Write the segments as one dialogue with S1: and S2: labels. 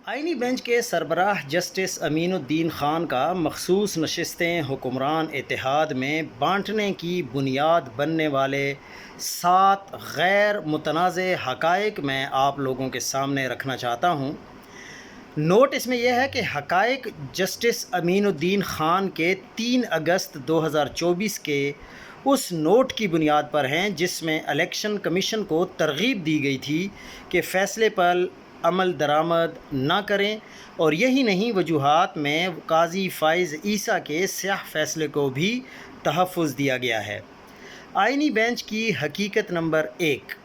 S1: آئینی بینچ کے سربراہ جسٹس امین الدین خان کا مخصوص نشستیں حکمران اتحاد میں بانٹنے کی بنیاد بننے والے 7 غیر متنازع حقائق میں آپ لوگوں کے سامنے رکھنا چاہتا ہوں۔ نوٹ اس میں یہ ہے کہ حقائق جسٹس امین الدین خان کے 3 اگست 2024 کے اس نوٹ کی بنیاد پر ہیں جس میں الیکشن کمیشن کو ترغیب دی گئی تھی کہ فیصلے پر عمل درآمد نہ کریں، اور یہی نہیں وجوہات میں قاضی فائز عیسیٰ کے سیاہ فیصلے کو بھی تحفظ دیا گیا ہے۔ آئینی بینچ کی حقیقت نمبر 1: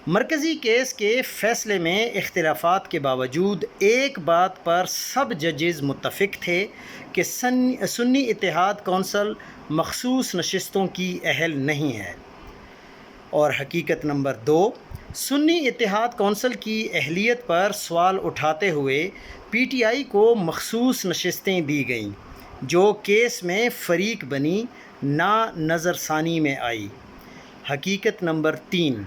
S1: مرکزی کیس کے فیصلے میں اختلافات کے باوجود ایک بات پر سب ججز متفق تھے کہ سنی اتحاد کونسل مخصوص نشستوں کی اہل نہیں ہے۔ اور حقیقت نمبر 2: سنی اتحاد کونسل کی اہلیت پر سوال اٹھاتے ہوئے پی ٹی آئی کو مخصوص نشستیں دی گئیں، جو کیس میں فریق بنی نہ نظر ثانی میں آئی۔ حقیقت نمبر 3: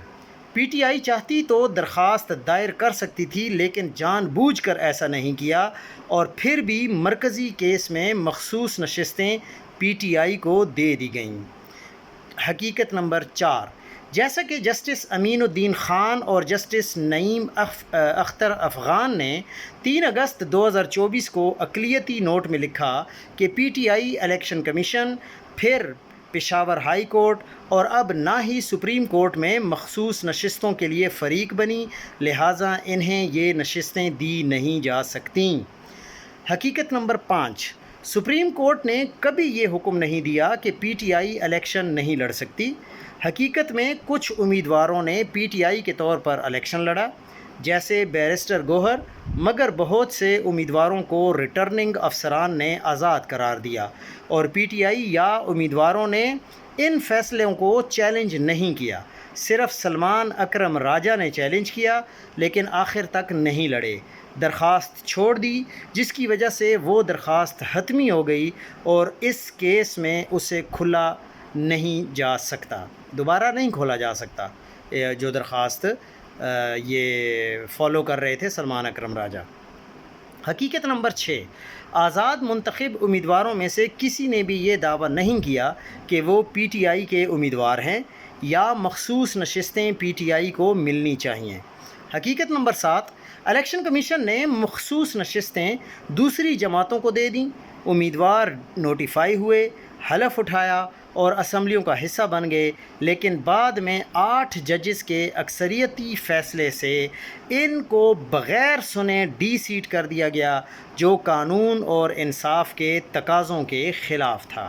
S1: پی ٹی آئی چاہتی تو درخواست دائر کر سکتی تھی، لیکن جان بوجھ کر ایسا نہیں کیا، اور پھر بھی مرکزی کیس میں مخصوص نشستیں پی ٹی آئی کو دے دی گئیں۔ حقیقت نمبر 4: جیسا کہ جسٹس امین الدین خان اور جسٹس نعیم اختر افغان نے 3 اگست 2024 کو اقلیتی نوٹ میں لکھا کہ P T I election commission, پھر پشاور ہائی کورٹ اور اب نہ ہی سپریم کورٹ میں مخصوص نشستوں کے لیے فریق بنی، لہٰذا انہیں یہ نشستیں دی نہیں جا سکتیں۔ حقیقت نمبر 5: سپریم کورٹ نے کبھی یہ حکم نہیں دیا کہ پی ٹی آئی الیکشن نہیں لڑ سکتی۔ حقیقت میں کچھ امیدواروں نے پی ٹی آئی کے طور پر الیکشن لڑا، جیسے بیرسٹر گوہر، مگر بہت سے امیدواروں کو ریٹرننگ افسران نے آزاد قرار دیا، اور پی ٹی آئی یا امیدواروں نے ان فیصلوں کو چیلنج نہیں کیا۔ صرف سلمان اکرم راجہ نے چیلنج کیا، لیکن آخر تک نہیں لڑے، درخواست چھوڑ دی، جس کی وجہ سے وہ درخواست حتمی ہو گئی اور اس کیس میں اسے کھولا نہیں جا سکتا، دوبارہ نہیں کھولا جا سکتا، جو درخواست یہ فالو کر رہے تھے سلمان اکرم راجہ۔ حقیقت نمبر 6: آزاد منتخب امیدواروں میں سے کسی نے بھی یہ دعویٰ نہیں کیا کہ وہ پی ٹی آئی کے امیدوار ہیں یا مخصوص نشستیں پی ٹی آئی کو ملنی چاہئیں۔ حقیقت نمبر 7: الیکشن کمیشن نے مخصوص نشستیں دوسری جماعتوں کو دے دیں، امیدوار نوٹیفائی ہوئے، حلف اٹھایا اور اسمبلیوں کا حصہ بن گئے، لیکن بعد میں 8 ججز کے اکثریتی فیصلے سے ان کو بغیر سنے ڈی سیٹ کر دیا گیا، جو قانون اور انصاف کے تقاضوں کے خلاف تھا۔